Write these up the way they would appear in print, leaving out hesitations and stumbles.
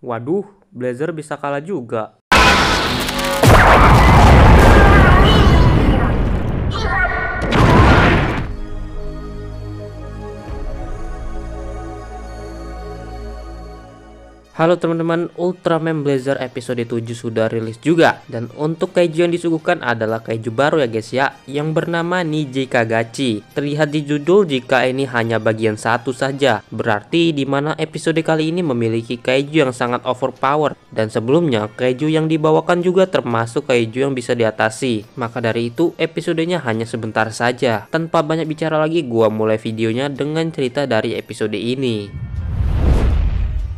Waduh, Blazer bisa kalah juga. Halo teman-teman, Ultraman Blazer episode 7 sudah rilis juga. Dan untuk kaiju yang disuguhkan adalah kaiju baru ya guys ya, yang bernama Niji Kagachi. Terlihat di judul jika ini hanya bagian satu saja, berarti dimana episode kali ini memiliki kaiju yang sangat overpower. Dan sebelumnya kaiju yang dibawakan juga termasuk kaiju yang bisa diatasi. Maka dari itu episodenya hanya sebentar saja. Tanpa banyak bicara lagi, gua mulai videonya dengan cerita dari episode ini.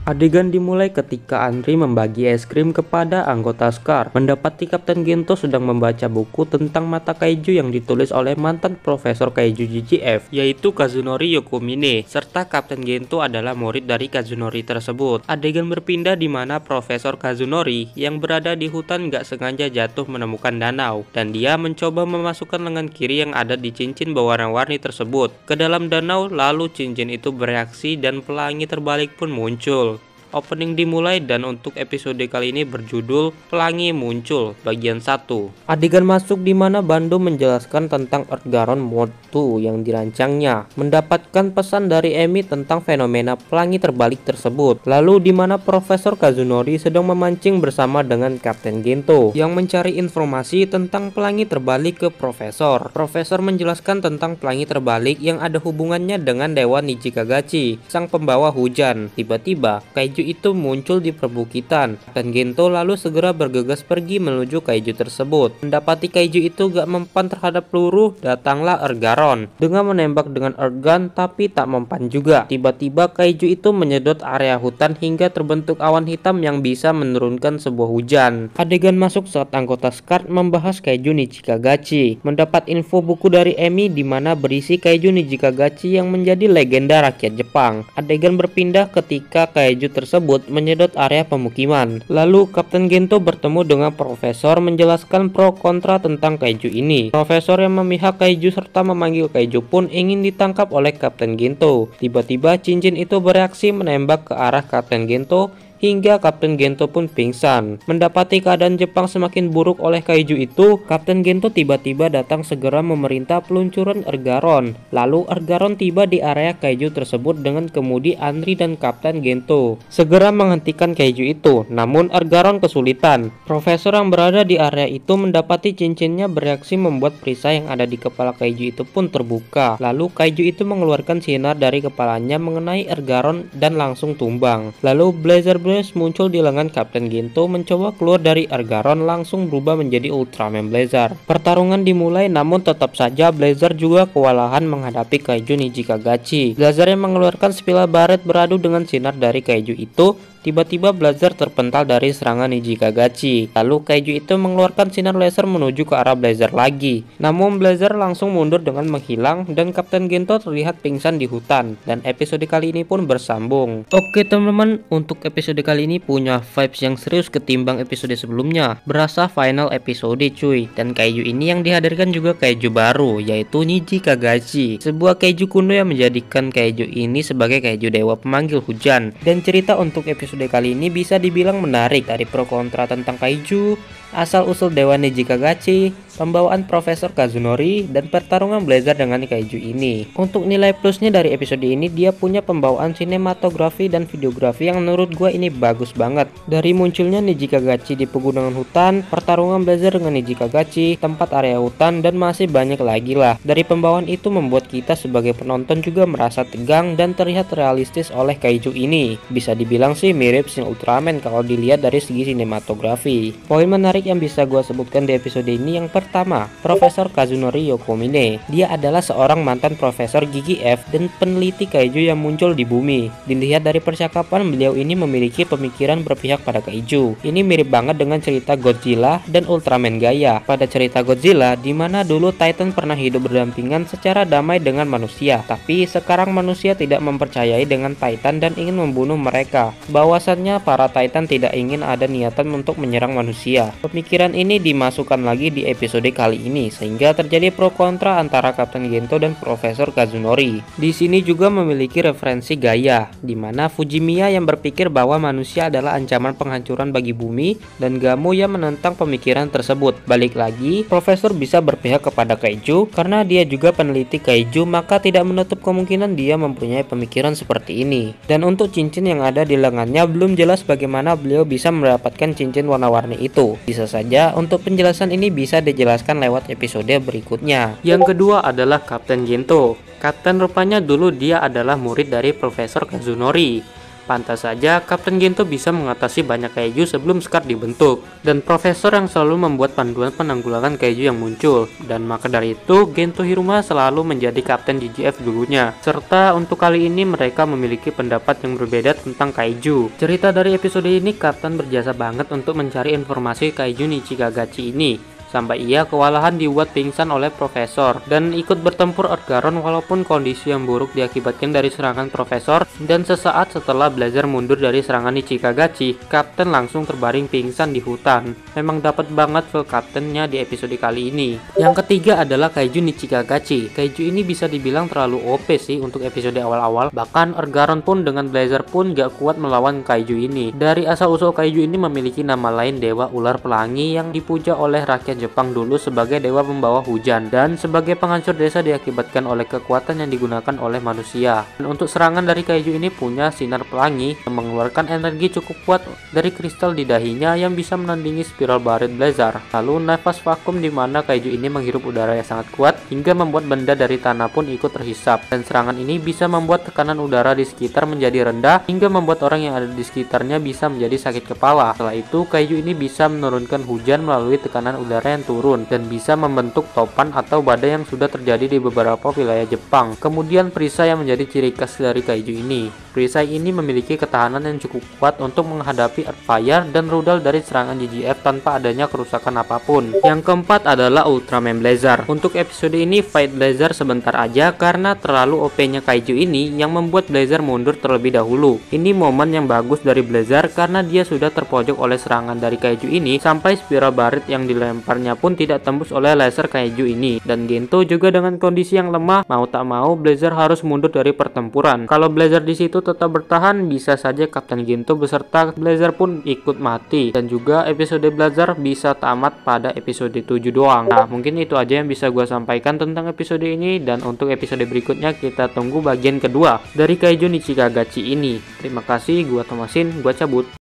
Adegan dimulai ketika Andri membagi es krim kepada anggota Scar. Mendapati Kapten Gento sedang membaca buku tentang mata kaiju yang ditulis oleh mantan Profesor Kaiju GGF, yaitu Kazunori Yokomine, serta Kapten Gento adalah murid dari Kazunori tersebut. Adegan berpindah di mana Profesor Kazunori yang berada di hutan gak sengaja jatuh menemukan danau, dan dia mencoba memasukkan lengan kiri yang ada di cincin berwarna-warni tersebut ke dalam danau, lalu cincin itu bereaksi dan pelangi terbalik pun muncul. Opening dimulai dan untuk episode kali ini berjudul Pelangi Muncul bagian 1. Adegan masuk di mana Bando menjelaskan tentang Earthgaron Mode 2 yang dirancangnya, mendapatkan pesan dari Emi tentang fenomena pelangi terbalik tersebut. Lalu di mana Profesor Kazunori sedang memancing bersama dengan Kapten Gento yang mencari informasi tentang pelangi terbalik ke Profesor. Profesor menjelaskan tentang pelangi terbalik yang ada hubungannya dengan Dewa Niji Kagachi, sang pembawa hujan. Tiba-tiba kaiju itu muncul di perbukitan, dan Gento lalu segera bergegas pergi menuju kaiju tersebut. Mendapati kaiju itu gak mempan terhadap peluru, datanglah Earthgaron dengan menembak dengan Earthgun tapi tak mempan juga. Tiba-tiba kaiju itu menyedot area hutan hingga terbentuk awan hitam yang bisa menurunkan sebuah hujan. Adegan masuk saat anggota Scar membahas kaiju Niji Kagachi, mendapat info buku dari Emi di mana berisi kaiju Niji Kagachi yang menjadi legenda rakyat Jepang. Adegan berpindah ketika kaiju tersebut menyedot area pemukiman. Lalu Kapten Gento bertemu dengan Profesor menjelaskan pro kontra tentang kaiju ini. Profesor yang memihak kaiju serta memanggil kaiju pun ingin ditangkap oleh Kapten Gento. Tiba-tiba cincin itu bereaksi menembak ke arah Kapten Gento hingga Kapten Gento pun pingsan. Mendapati keadaan Jepang semakin buruk oleh kaiju itu, Kapten Gento tiba-tiba datang segera memerintah peluncuran Earthgaron. Lalu Earthgaron tiba di area kaiju tersebut dengan kemudi Andri dan Kapten Gento segera menghentikan kaiju itu, namun Earthgaron kesulitan. Profesor yang berada di area itu mendapati cincinnya bereaksi membuat perisai yang ada di kepala kaiju itu pun terbuka. Lalu kaiju itu mengeluarkan sinar dari kepalanya mengenai Earthgaron dan langsung tumbang. Lalu Blazer muncul di lengan Kapten Gento mencoba keluar dari Earthgaron, langsung berubah menjadi Ultraman Blazer. Pertarungan dimulai, namun tetap saja Blazer juga kewalahan menghadapi kaiju Niji Kagachi. Blazer yang mengeluarkan spiral baret beradu dengan sinar dari kaiju itu. Tiba-tiba Blazer terpental dari serangan Niji Kagachi. Lalu kaiju itu mengeluarkan sinar laser menuju ke arah Blazer lagi. Namun Blazer langsung mundur dengan menghilang dan Kapten Gento terlihat pingsan di hutan. Dan episode kali ini pun bersambung. Oke teman-teman, untuk episode kali ini punya vibes yang serius ketimbang episode sebelumnya. Berasa final episode cuy. Dan kaiju ini yang dihadirkan juga kaiju baru, yaitu Niji Kagachi. Sebuah kaiju kuno yang menjadikan kaiju ini sebagai kaiju dewa pemanggil hujan. Dan cerita untuk episode kali ini bisa dibilang menarik, dari pro kontra tentang kaiju, asal-usul Dewa Niji Kagachi, pembawaan Profesor Kazunori, dan pertarungan Blazer dengan kaiju ini. Untuk nilai plusnya dari episode ini, dia punya pembawaan sinematografi dan videografi yang menurut gue ini bagus banget. Dari munculnya Niji Kagachi di pegunungan hutan, pertarungan Blazer dengan Niji Kagachi, tempat area hutan, dan masih banyak lagi lah. Dari pembawaan itu membuat kita sebagai penonton juga merasa tegang dan terlihat realistis oleh kaiju ini. Bisa dibilang sih mirip Shin Ultraman kalau dilihat dari segi sinematografi. Poin menarik yang bisa gue sebutkan di episode ini yang pertama, Profesor Kazunori Yokomine. Dia adalah seorang mantan Profesor GGF dan peneliti kaiju yang muncul di bumi. Dilihat dari percakapan, beliau ini memiliki pemikiran berpihak pada kaiju. Ini mirip banget dengan cerita Godzilla dan Ultraman Gaia. Pada cerita Godzilla, di mana dulu Titan pernah hidup berdampingan secara damai dengan manusia, tapi sekarang manusia tidak mempercayai dengan Titan dan ingin membunuh mereka. Bahwa bahwasannya para Titan tidak ingin ada niatan untuk menyerang manusia. Pemikiran ini dimasukkan lagi di episode kali ini sehingga terjadi pro kontra antara Kapten Gento dan Profesor Kazunori. Di sini juga memiliki referensi gaya, di mana Fujimiya yang berpikir bahwa manusia adalah ancaman penghancuran bagi bumi dan Gamo yang menentang pemikiran tersebut. Balik lagi, Profesor bisa berpihak kepada Kaiju karena dia juga peneliti Kaiju, maka tidak menutup kemungkinan dia mempunyai pemikiran seperti ini. Dan untuk cincin yang ada di lengannya belum jelas bagaimana beliau bisa mendapatkan cincin warna-warni itu. Bisa saja untuk penjelasan ini bisa dijelaskan lewat episode berikutnya. Yang kedua adalah Kapten Gento. Kapten rupanya dulu dia adalah murid dari Profesor Kazunori. Pantas saja Kapten Gento bisa mengatasi banyak kaiju sebelum Scar dibentuk, dan Profesor yang selalu membuat panduan penanggulangan kaiju yang muncul, dan maka dari itu Gento Hiruma selalu menjadi Kapten GGF dulunya. Serta untuk kali ini mereka memiliki pendapat yang berbeda tentang kaiju. Cerita dari episode ini, Kapten berjasa banget untuk mencari informasi kaiju Nichikagachi ini, sampai ia kewalahan dibuat pingsan oleh Profesor dan ikut bertempur Orgaron walaupun kondisi yang buruk diakibatkan dari serangan Profesor. Dan sesaat setelah Blazer mundur dari serangan Nichikagachi, Kapten langsung terbaring pingsan di hutan. Memang dapat banget feel Kaptennya di episode kali ini. Yang ketiga adalah Kaiju Nichikagachi. Kaiju ini bisa dibilang terlalu OP sih untuk episode awal-awal, bahkan Orgaron pun dengan Blazer pun gak kuat melawan Kaiju ini. Dari asal-usul Kaiju ini memiliki nama lain Dewa Ular Pelangi yang dipuja oleh rakyat Jepang dulu sebagai dewa pembawa hujan dan sebagai penghancur desa diakibatkan oleh kekuatan yang digunakan oleh manusia. Dan untuk serangan dari kaiju ini punya sinar pelangi yang mengeluarkan energi cukup kuat dari kristal di dahinya yang bisa menandingi spiral barit Blazer. Lalu nafas vakum di mana kaiju ini menghirup udara yang sangat kuat hingga membuat benda dari tanah pun ikut terhisap. Dan serangan ini bisa membuat tekanan udara di sekitar menjadi rendah hingga membuat orang yang ada di sekitarnya bisa menjadi sakit kepala. Setelah itu kaiju ini bisa menurunkan hujan melalui tekanan udara yang turun dan bisa membentuk topan atau badai yang sudah terjadi di beberapa wilayah Jepang. Kemudian perisai yang menjadi ciri khas dari kaiju ini. Perisai ini memiliki ketahanan yang cukup kuat untuk menghadapi Earthfire dan rudal dari serangan GGF tanpa adanya kerusakan apapun. Yang keempat adalah Ultraman Blazer. Untuk episode ini fight Blazer sebentar aja karena terlalu OP-nya kaiju ini yang membuat Blazer mundur terlebih dahulu. Ini momen yang bagus dari Blazer karena dia sudah terpojok oleh serangan dari kaiju ini sampai spiral barit yang dilemparnya pun tidak tembus oleh laser kaiju ini. Dan Gento juga dengan kondisi yang lemah, mau tak mau Blazer harus mundur dari pertempuran. Kalau Blazer di situ tetap bertahan, bisa saja Kapten Gento beserta Blazer pun ikut mati. Dan juga episode Blazer bisa tamat pada episode 7 doang. Nah, mungkin itu aja yang bisa gue sampaikan tentang episode ini, dan untuk episode berikutnya kita tunggu bagian kedua dari Kaiju Nichikagachi ini. Terima kasih, gue Tomasin, gue cabut.